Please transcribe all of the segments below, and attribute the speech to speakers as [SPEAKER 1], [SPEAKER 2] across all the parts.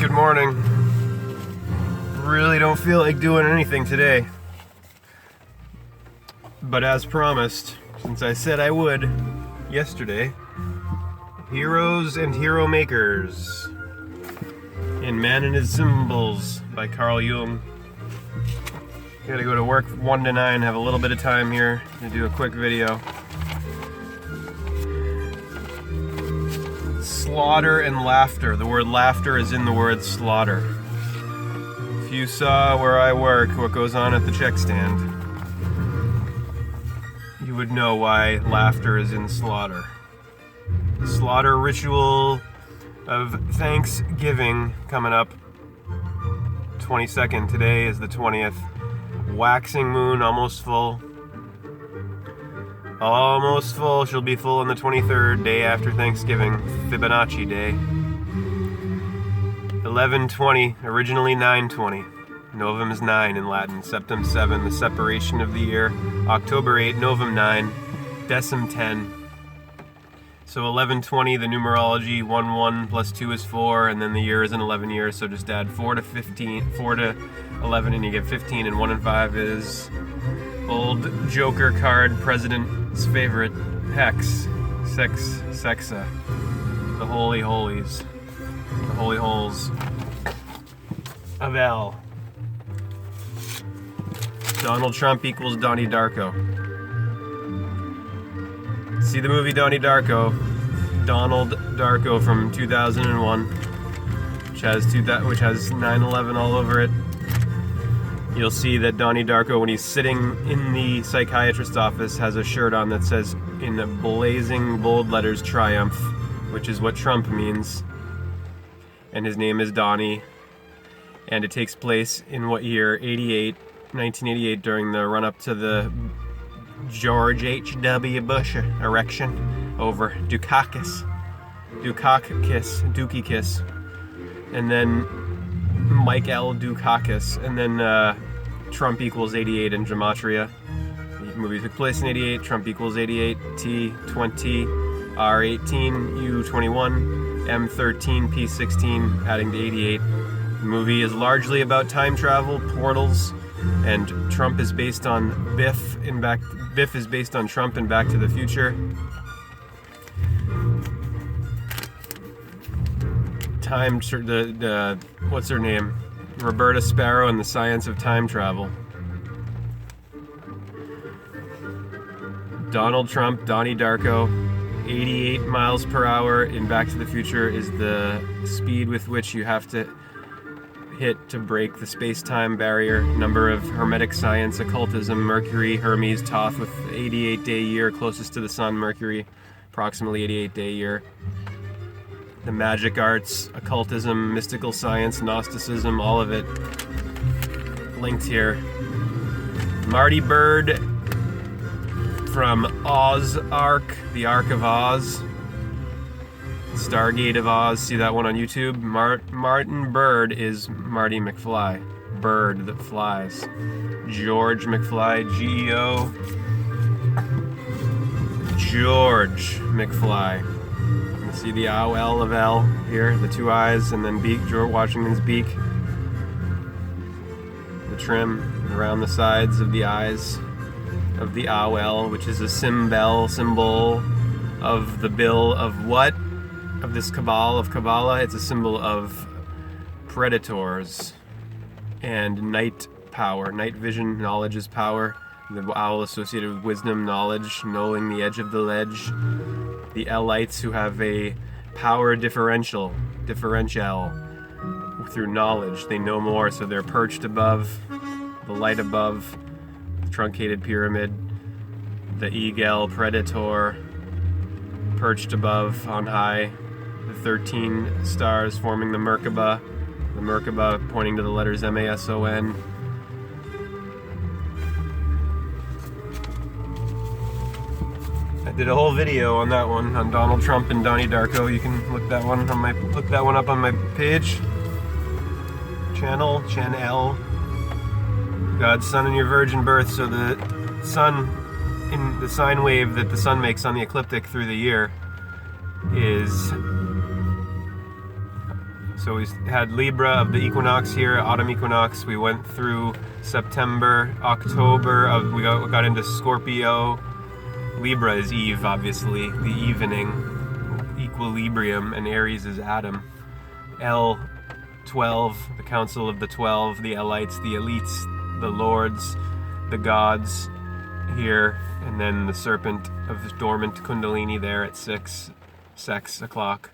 [SPEAKER 1] Good morning. Really don't feel like doing anything today. But as promised, since I said I would yesterday, Heroes and Hero Makers in Man and His Symbols by Carl Jung. Gotta go to work 1 to 9, have a little bit of time here to do a quick video. Slaughter and laughter. The word laughter is in the word slaughter. If you saw where I work, what goes on at the check stand, you would know why laughter is in slaughter. The slaughter ritual of Thanksgiving coming up 22nd. Today is the 20th. Waxing moon, almost full. Almost full. She'll be full on the 23rd, day after Thanksgiving. Fibonacci day. 11:20, originally 9:20. Novum is 9 in Latin. Septem 7, the separation of the year. October 8, Novum 9. Decim 10. So 11:20, the numerology, 1 plus 2 is 4, and then the year is in 11 years, so just add 4 to 15, 4 to 11, and you get 15, and 1 and 5 is old Joker card, President's favorite, Hex, Sexa, the Holy Holies, the Holy Holes of L. Donald Trump equals Donnie Darko. See the movie Donnie Darko, Donald Darko from 2001, which has 9/11 all over it. You'll see that Donnie Darko, when he's sitting in the psychiatrist's office, has a shirt on that says in blazing bold letters Triumph, which is what Trump means. And his name is Donnie. And it takes place in what year? 1988, during the run-up to the George H.W. Bush erection over Dukakis. And then Mike L. Dukakis. And then Trump equals 88 in Gematria. The movie took place in 88. Trump equals 88. T20, R18, U21, M13, P16, adding to 88. The movie is largely about time travel, portals, and Trump is based on Biff is based on Trump in Back to the Future. What's her name? Roberta Sparrow and the Science of Time Travel. Donald Trump, Donnie Darko, 88 miles per hour in Back to the Future is the speed with which you have to hit to break the space-time barrier. Number of Hermetic science, occultism, Mercury, Hermes, Thoth, with 88-day year closest to the sun, Mercury, approximately 88-day year. The magic arts, occultism, mystical science, Gnosticism, all of it linked here. Marty Bird from Oz Ark, the Ark of Oz. Stargate of Oz, see that one on YouTube? Martin Bird is Marty McFly. Bird that flies. George McFly, G-E-O. George McFly. You see the owl of L here, the two eyes, and then beak, George Washington's beak. The trim around the sides of the eyes of the owl, which is a symbol of the bill of what? Of this cabal of Kabbalah. It's a symbol of predators and night power. Night vision, knowledge is power. The owl associated with wisdom, knowledge, knowing the edge of the ledge. The Lites who have a power differential through knowledge. They know more, so they're perched above, the light above, the truncated pyramid. The eagle, predator, perched above, on high. The 13 stars forming the Merkaba pointing to the letters M-A-S-O-N. I did a whole video on that one, on Donald Trump and Donnie Darko. You can look that one up on my page. Channel God's Son in your virgin birth. So the sun, in the sine wave that the sun makes on the ecliptic through the year, is So we had Libra of the equinox here, autumn equinox. We went through September, October, we got into Scorpio. Libra is Eve, obviously, the evening, equilibrium, and Aries is Adam. L12, the Council of the 12, the Elites, the elites, the lords, the gods here, and then the serpent of dormant Kundalini there at 6 o'clock.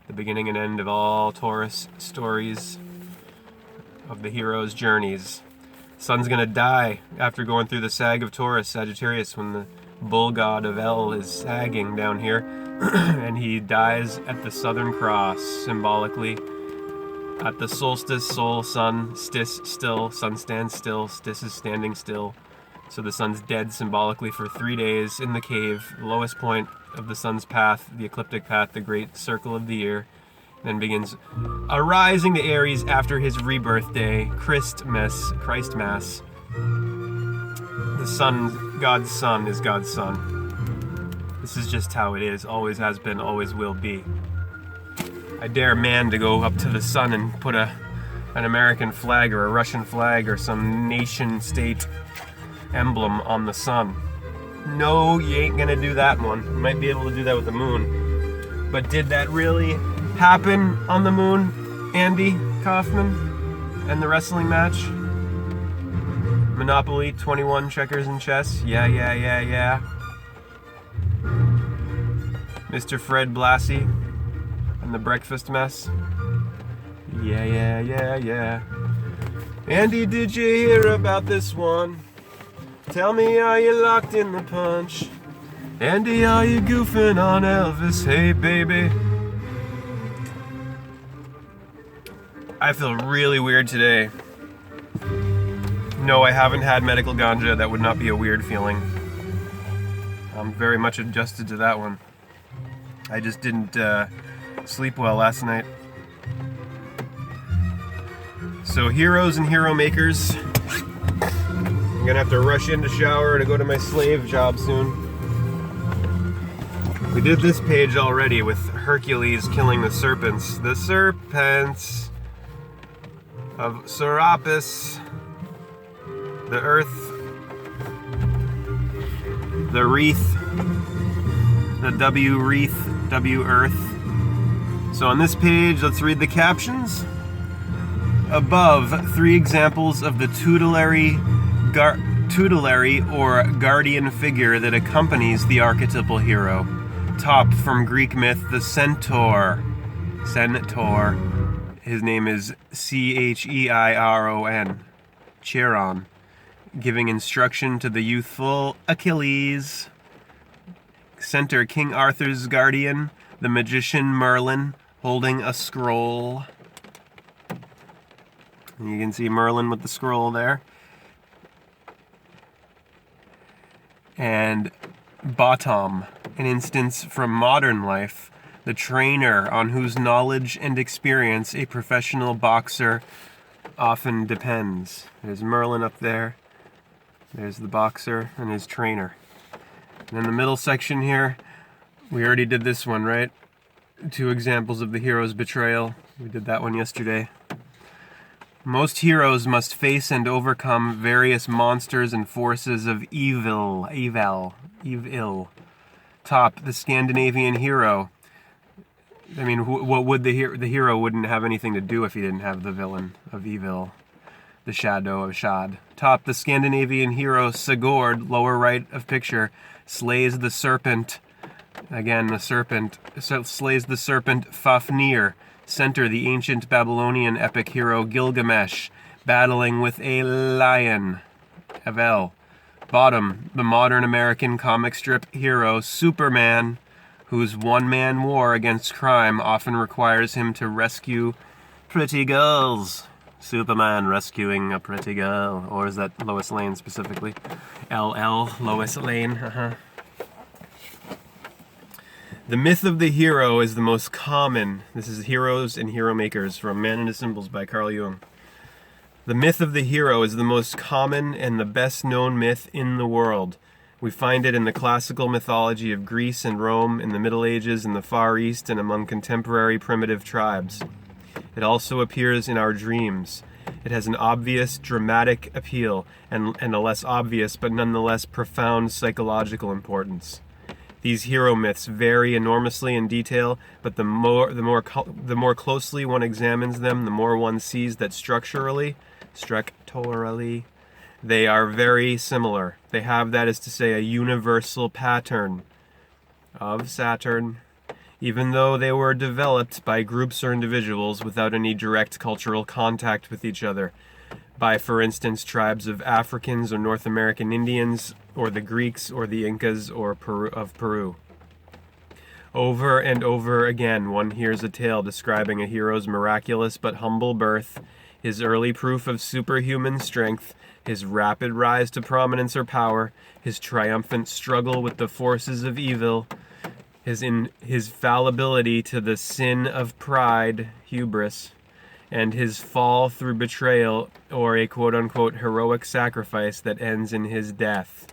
[SPEAKER 1] The beginning and end of all Taurus stories of the hero's journeys. Sun's gonna die after going through the sag of Taurus, Sagittarius, when the bull god of El is sagging down here, and he dies at the Southern Cross, symbolically. At the solstice, sol, sun, stis, still, sun stands still, stis is standing still. So the sun's dead symbolically for 3 days in the cave, lowest point of the sun's path, the ecliptic path, the great circle of the year. Then begins arising to Aries after his rebirth day, Christmas. The sun, God's son, is God's son. This is just how it is, always has been, always will be. I dare man to go up to the sun and put an American flag or a Russian flag or some nation state emblem on the sun. No, you ain't gonna do that one. You might be able to do that with the moon. But did that really happen on the moon, Andy Kaufman, and the wrestling match? Monopoly, 21, checkers and chess. Yeah. Mr. Fred Blassie and the breakfast mess. Yeah. Andy, did you hear about this one? Tell me, are you locked in the punch? Andy, are you goofing on Elvis? Hey, baby. I feel really weird today. No, I haven't had medical ganja. That would not be a weird feeling. I'm very much adjusted to that one. I just didn't sleep well last night. So, heroes and hero makers. I'm gonna have to rush in to shower to go to my slave job soon. We did this page already with Hercules killing the serpents. The serpents of Serapis, the earth, the wreath, the W wreath, W earth. So on this page, let's read the captions. Above, 3 examples of the tutelary or guardian figure that accompanies the archetypal hero. Top, from Greek myth, the centaur. Centaur. His name is Cheiron. Chiron. Giving instruction to the youthful Achilles. Center, King Arthur's guardian, the magician Merlin, holding a scroll. And you can see Merlin with the scroll there. And bottom, an instance from modern life, the trainer on whose knowledge and experience a professional boxer often depends. There's Merlin up there. There's the boxer and his trainer. And in the middle section here, we already did this one, right? 2 examples of the hero's betrayal. We did that one yesterday. Most heroes must face and overcome various monsters and forces of evil. Top, the Scandinavian hero. I mean, what would the hero wouldn't have anything to do if he didn't have the villain of evil, the shadow of Shad. Top, the Scandinavian hero Sigurd, lower right of picture, slays the serpent. Again, the serpent slays the serpent Fafnir. Center, the ancient Babylonian epic hero Gilgamesh, battling with a lion, Havel. Bottom, the modern American comic strip hero Superman, whose one-man war against crime often requires him to rescue pretty girls. Superman rescuing a pretty girl. Or is that Lois Lane specifically? LL, Lois Lane, The myth of the hero is the most common. This is Heroes and Hero Makers from Man and His Symbols by Carl Jung. The myth of the hero is the most common and the best known myth in the world. We find it in the classical mythology of Greece and Rome, in the Middle Ages, in the Far East, and among contemporary primitive tribes. It also appears in our dreams. It has an obvious dramatic appeal and a less obvious but nonetheless profound psychological importance. These hero myths vary enormously in detail, but the more closely one examines them, the more one sees that structurally, they are very similar. They have, that is to say, a universal pattern of Saturn, even though they were developed by groups or individuals without any direct cultural contact with each other, by, for instance, tribes of Africans or North American Indians, or the Greeks or the Incas or Peru. Over and over again, one hears a tale describing a hero's miraculous but humble birth, his early proof of superhuman strength, his rapid rise to prominence or power, his triumphant struggle with the forces of evil, his fallibility to the sin of pride, hubris, and his fall through betrayal or a quote-unquote heroic sacrifice that ends in his death.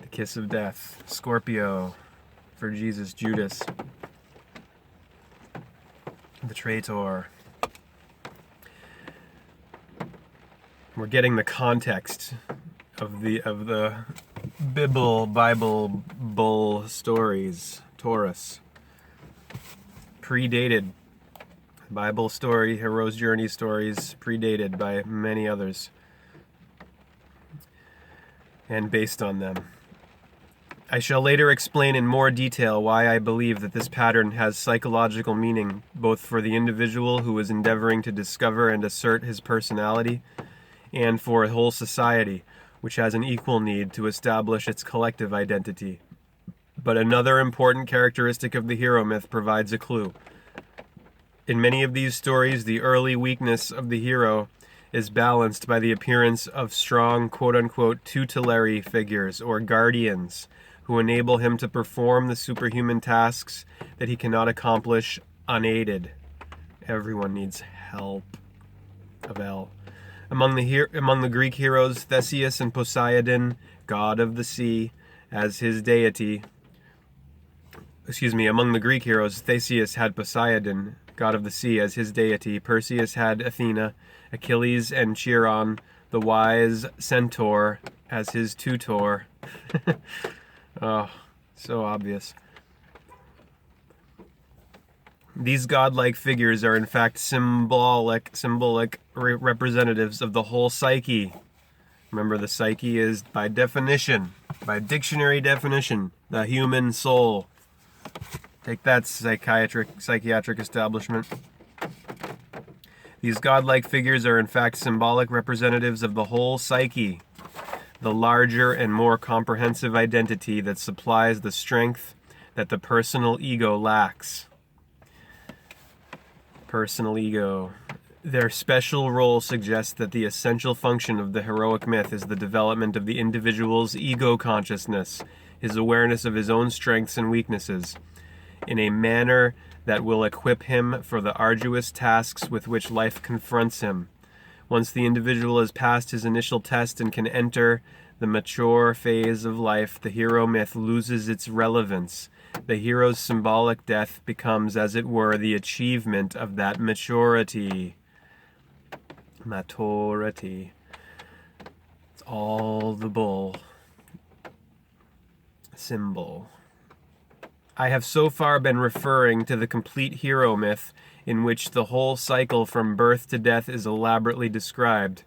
[SPEAKER 1] The kiss of death. Scorpio for Jesus, Judas. The traitor. We're getting the context of the Bible bull stories. Taurus. Predated. Bible story, hero's journey stories, predated by many others, and based on them. I shall later explain in more detail why I believe that this pattern has psychological meaning, both for the individual who is endeavoring to discover and assert his personality, and for a whole society, which has an equal need to establish its collective identity. But another important characteristic of the hero myth provides a clue. In many of these stories, the early weakness of the hero is balanced by the appearance of strong, quote-unquote, tutelary figures or guardians who enable him to perform the superhuman tasks that he cannot accomplish unaided. Everyone needs help. Avel. Among the Greek heroes, Theseus and Poseidon, god of the sea, as his deity. Among the Greek heroes, Theseus had Poseidon, god of the sea, as his deity. Perseus had Athena, Achilles and Chiron, the wise centaur, as his tutor. Oh, so obvious. These godlike figures are in fact symbolic representatives of the whole psyche. Remember, the psyche is, by definition, by dictionary definition, the human soul. Take that, psychiatric establishment. These godlike figures are in fact symbolic representatives of the whole psyche, the larger and more comprehensive identity that supplies the strength that the personal ego lacks. Personal ego. Their special role suggests that the essential function of the heroic myth is the development of the individual's ego consciousness, his awareness of his own strengths and weaknesses, in a manner that will equip him for the arduous tasks with which life confronts him. Once the individual has passed his initial test and can enter the mature phase of life, the hero myth loses its relevance. The hero's symbolic death becomes, as it were, the achievement of that maturity. Maturity. It's all the bull. Symbol. I have so far been referring to the complete hero myth, in which the whole cycle from birth to death is elaborately described.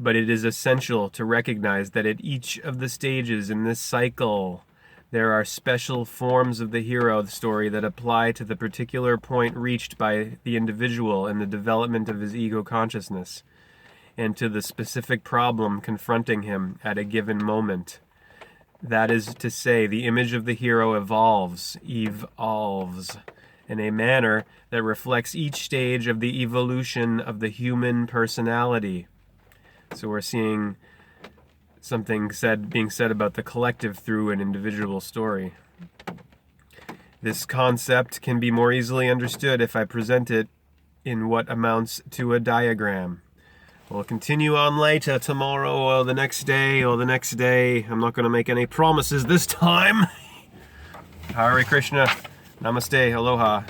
[SPEAKER 1] But it is essential to recognize that at each of the stages in this cycle, there are special forms of the hero story that apply to the particular point reached by the individual in the development of his ego consciousness, and to the specific problem confronting him at a given moment. That is to say, the image of the hero evolves in a manner that reflects each stage of the evolution of the human personality. So we're seeing something being said about the collective through an individual story. This concept can be more easily understood if I present it in what amounts to a diagram. We'll continue on later, tomorrow, or the next day. I'm not going to make any promises this time. Hare Krishna. Namaste. Aloha.